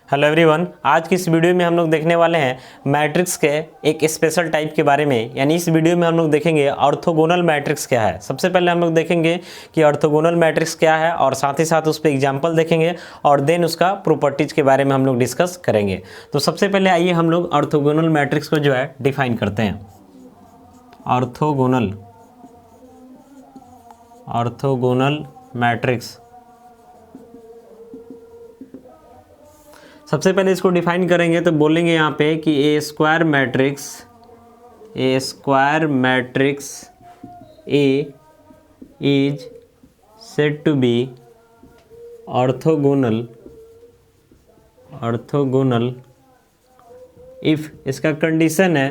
Hello everyone, आज की इस वीडियो में हम लोग देखने वाले हैं मैट्रिक्स के एक स्पेशल टाइप के बारे में। यानी इस वीडियो में हम लोग देखेंगे ऑर्थोगोनल मैट्रिक्स क्या है। सबसे पहले हम लोग देखेंगे कि ऑर्थोगोनल मैट्रिक्स क्या है और साथ ही साथ उस पर एग्जाम्पल देखेंगे और देन उसका प्रॉपर्टीज के बारे में हम लोग डिस्कस करेंगे। तो सबसे पहले आइए हम लोग ऑर्थोगोनल मैट्रिक्स को जो है डिफाइन करते हैं। ऑर्थोगोनल मैट्रिक्स, सबसे पहले इसको डिफाइन करेंगे तो बोलेंगे यहाँ पे कि a square matrix A is said to be orthogonal if इसका कंडीशन है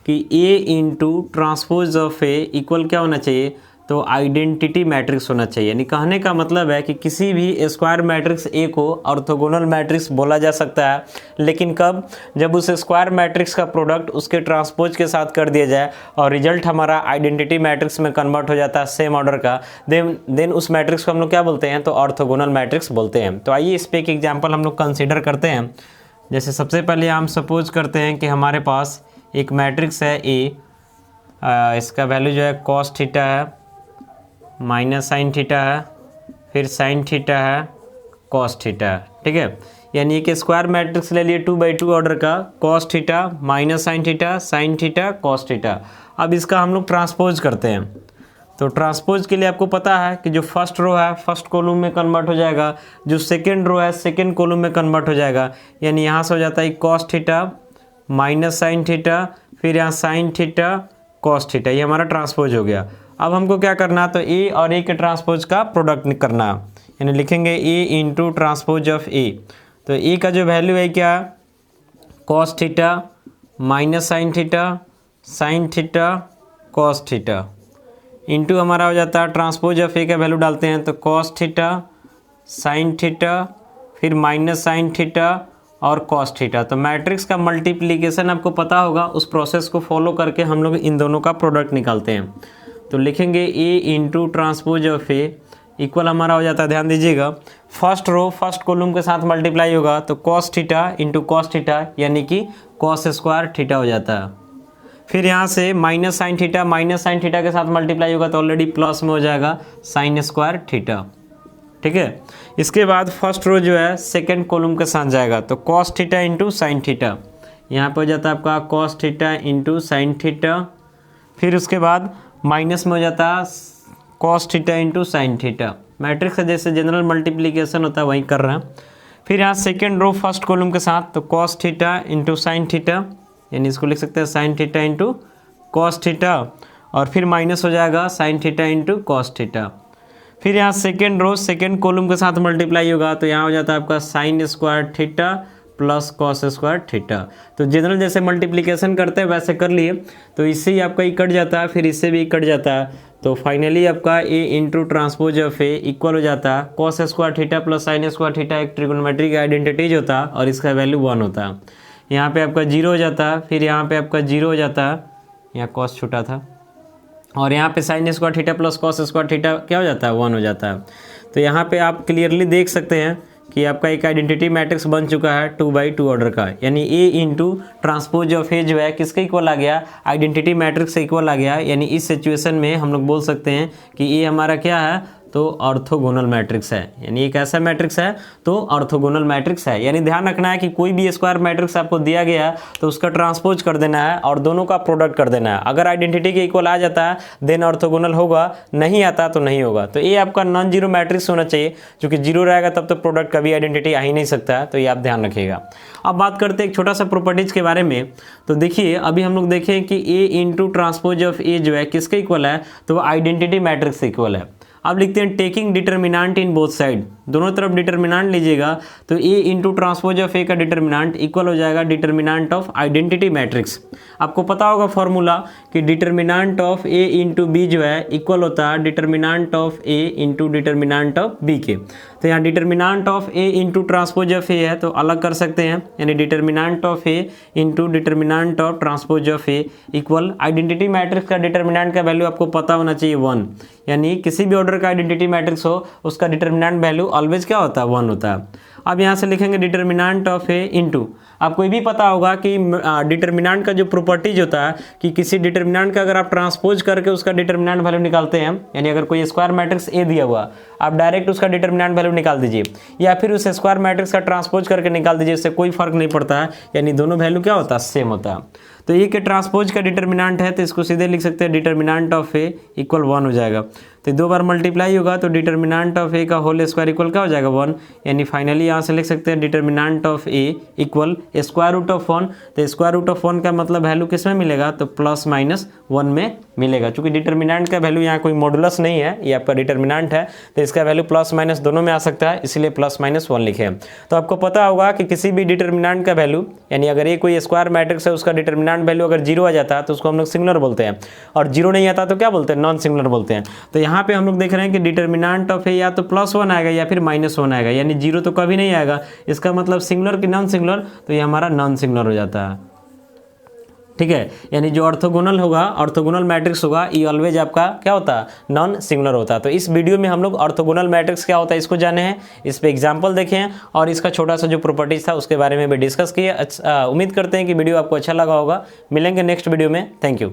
कि A into transpose of A equal क्या होना चाहिए, तो आइडेंटिटी मैट्रिक्स होना चाहिए। यानी कहने का मतलब है कि किसी भी स्क्वायर मैट्रिक्स ए को ऑर्थोगोनल मैट्रिक्स बोला जा सकता है, लेकिन कब, जब उस स्क्वायर मैट्रिक्स का प्रोडक्ट उसके ट्रांसपोज के साथ कर दिया जाए और रिजल्ट हमारा आइडेंटिटी मैट्रिक्स में कन्वर्ट हो जाता है सेम ऑर्डर का, देन उस मैट्रिक्स को हम लोग क्या बोलते हैं, तो ऑर्थोगोनल मैट्रिक्स बोलते हैं। तो आइए इस पर एक एग्जाम्पल हम लोग कंसिडर करते हैं। जैसे सबसे पहले हम सपोज करते हैं कि हमारे पास एक मैट्रिक्स है ए, इसका वैल्यू जो है कॉस थीटा है, माइनस साइन थीटा है, फिर साइन थीटा है, कॉस थीटा है। ठीक है, यानी एक स्क्वायर मैट्रिक्स ले लिए 2/2 ऑर्डर का, cos theta minus sine theta sine theta cos theta. अब इसका हम लोग ट्रांसपोज करते हैं। तो ट्रांसपोज के लिए आपको पता है कि जो फर्स्ट रो है फर्स्ट कॉलम में कन्वर्ट हो जाएगा, जो सेकेंड रो है सेकेंड कॉलम में कन्वर्ट हो जाएगा। यानी यहाँ से हो जाता है cos theta minus sine theta, फिर यहाँ साइन थीटा कॉस थीटा, ये हमारा ट्रांसपोज हो गया। अब हमको क्या करना है, तो ए और ए के ट्रांसपोज का प्रोडक्ट करना है। यानी लिखेंगे ए इंटू ट्रांसपोज ऑफ ए। तो ए का जो वैल्यू है क्या, cos theta minus sine theta cos theta, into हमारा हो जाता है ट्रांसपोज ऑफ ए का वैल्यू डालते हैं तो कॉस थीटा साइन थीटा फिर माइनस साइन थीटा और कॉस थीटा। तो मैट्रिक्स का मल्टीप्लिकेशन आपको पता होगा, उस प्रोसेस को फॉलो करके हम लोग इन दोनों का प्रोडक्ट निकालते हैं। तो लिखेंगे A into transpose of A equal हमारा हो जाता है, ध्यान दीजिएगा, फर्स्ट रो फर्स्ट कॉलम के साथ मल्टीप्लाई होगा तो cos theta into cos theta यानी कि कॉस स्क्वायर थीटा हो जाता है। फिर यहाँ से माइनस साइन थीटा के साथ मल्टीप्लाई होगा तो ऑलरेडी प्लस में हो जाएगा साइन स्क्वायर थीटा। ठीक है, इसके बाद फर्स्ट रो जो है सेकेंड कॉलम के साथ जाएगा तो cos theta into sine theta, यहाँ पे हो जाता है आपका cos theta into sine theta. फिर उसके बाद माइनस में हो जाता है cos theta into sine theta. Matrix का जैसे जनरल मल्टीप्लिकेशन होता है वही कर रहे हैं। फिर यहाँ सेकेंड रो फर्स्ट कॉलम के साथ तो cos theta into sine theta, यानी इसको लिख सकते हैं sine theta into cos theta, और फिर माइनस हो जाएगा sine theta into cos theta. फिर यहाँ सेकेंड रो सेकेंड कॉलम के साथ मल्टीप्लाई होगा तो यहाँ हो जाता है आपका sign square theta plus cos square theta. तो जनरल जैसे मल्टीप्लिकेशन करते हैं वैसे कर लिए, तो इससे ही आपका ई कट जाता है, फिर इससे भी कट जाता है। तो फाइनली आपका A into transpose of A equal हो जाता है cos square theta plus sine square theta, एक ट्रिगोनोमेट्रिक आइडेंटिटीज होता है और इसका वैल्यू 1 होता है। यहाँ पे आपका 0 हो जाता है, फिर यहाँ पे आपका 0 हो जाता है, यहाँ कॉस छूटा था, और यहाँ पे sign square theta plus cos square theta क्या हो जाता है, 1 हो जाता है। तो यहाँ पे आप क्लियरली देख सकते हैं कि आपका एक आइडेंटिटी मैट्रिक्स बन चुका है 2/2 ऑर्डर का। यानी ए इंटू ट्रांसपोज ऑफ ए जो है किसके इक्वल आ गया, आइडेंटिटी मैट्रिक्स से इक्वल आ गया। यानी इस सिचुएशन में हम लोग बोल सकते हैं कि ए हमारा क्या है, तो ऑर्थोगोनल मैट्रिक्स है। यानी एक ऐसा मैट्रिक्स है तो ऑर्थोगोनल मैट्रिक्स है। यानी ध्यान रखना है कि कोई भी स्क्वायर मैट्रिक्स आपको दिया गया है तो उसका ट्रांसपोज कर देना है और दोनों का प्रोडक्ट कर देना है। अगर आइडेंटिटी के इक्वल आ जाता है देन ऑर्थोगोनल होगा, नहीं आता तो नहीं होगा। तो ये आपका नॉन जीरो मैट्रिक्स होना चाहिए, क्योंकि जीरो रहेगा तब तो प्रोडक्ट कभी आइडेंटिटी आ ही नहीं सकता है। तो ये आप ध्यान रखिएगा। अब बात करते हैं एक छोटा सा प्रॉपर्टीज के बारे में। तो देखिए अभी हम लोग देखें कि ए इंटू ट्रांसपोज ऑफ ए जो है किसके इक्वल है, तो वो आइडेंटिटी मैट्रिक्स से इक्वल है। अब लिखते हैं taking determinant in both side, दोनों तरफ डिटर्मिनेंट लीजिएगा तो ए इंटू ट्रांसपोज ऑफ ए का डिटर्मिनेंट इक्वल हो जाएगा डिटर्मिनेंट ऑफ आइडेंटिटी मैट्रिक्स। आपको पता होगा फॉर्मूला कि determinant of A into B जो है इक्वल होता है determinant of A into determinant of B के। तो यहाँ determinant of A into transpose of A है तो अलग कर सकते हैं, यानी determinant of A into determinant of transpose of A equal identity matrix का डिटर्मिनेंट का वैल्यू आपको पता होना चाहिए 1। यानी किसी भी ऑर्डर का आइडेंटिटी मैट्रिक्स हो उसका डिटर्मिनेंट वैल्यू ऑलवेज क्या होता है, 1 होता है। अब यहाँ से लिखेंगे डिटर्मिनेंट ऑफ ए इनटू, आपको ये भी पता होगा कि डिटर्मिनेंट का जो प्रॉपर्टीज होता है कि किसी डिटर्मिनेंट का अगर आप ट्रांसपोज करके उसका डिटर्मिनेंट वैल्यू निकालते हैं, यानी अगर कोई स्क्वायर मैट्रिक्स ए दिया हुआ आप डायरेक्ट उसका डिटर्मिनेंट वैल्यू निकाल दीजिए या फिर उस स्क्वायर मैट्रिक्स का ट्रांसपोज करके निकाल दीजिए, इससे कोई फर्क नहीं पड़ता है, यानी दोनों वैल्यू क्या होता है, सेम होता है। तो ये के ट्रांसपोज का डिटर्मिनेंट है तो इसको सीधे लिख सकते हैं डिटर्मिनेंट ऑफ ए इक्वल 1 हो जाएगा। तो 2 बार मल्टीप्लाई होगा तो डिटर्मिनेंट ऑफ ए का होल स्क्वायर इक्वल क्या हो जाएगा 1, यानी फाइनली यहाँ से लिख सकते हैं determinant of A equal square root of 1। तो स्क्वायर रूट ऑफ 1 का मतलब वैल्यू किस में मिलेगा, तो +-1 में मिलेगा। चूंकि डिटर्मिनेंट का वैल्यू यहाँ कोई मॉडुलस नहीं है, ये आपका डिटर्मिनेंट है तो इसका वैल्यू +- दोनों में आ सकता है, इसीलिए +-1 लिखे हैं। तो आपको पता होगा कि किसी भी डिटर्मिनेंट का वैल्यू, यानी अगर ये कोई स्क्वायर मैट्रिक्स है उसका डिटर्मिनेंट वैल्यू अगर 0 आ जाता है तो उसको हम लोग सिंगुलर बोलते हैं, और 0 नहीं आता तो क्या बोलते हैं, नॉन सिंगुलर बोलते हैं। तो यहाँ पे हम लोग देख रहे हैं कि डिटर्मिनेंट ऑफ ए या तो +1 आएगा या फिर -1 आएगा, यानी 0 तो कभी नहीं आएगा। इसका मतलब सिंगुलर कि नॉन सिंगुलर, तो ये हमारा नॉन सिंगुलर हो जाता है। ठीक है, यानी जो ऑर्थोगोनल होगा, ऑर्थोगोनल मैट्रिक्स होगा, ये ऑलवेज आपका क्या होता है, नॉन सिंगुलर होता है। तो इस वीडियो में हम लोग ऑर्थोगोनल मैट्रिक्स क्या होता है इसको जाने हैं, इस पे एग्जांपल देखे हैं और इसका छोटा सा जो प्रॉपर्टीज था उसके बारे में भी डिस्कस किए। उम्मीद करते हैं कि वीडियो आपको अच्छा लगा होगा। मिलेंगे नेक्स्ट वीडियो में, थैंक यू।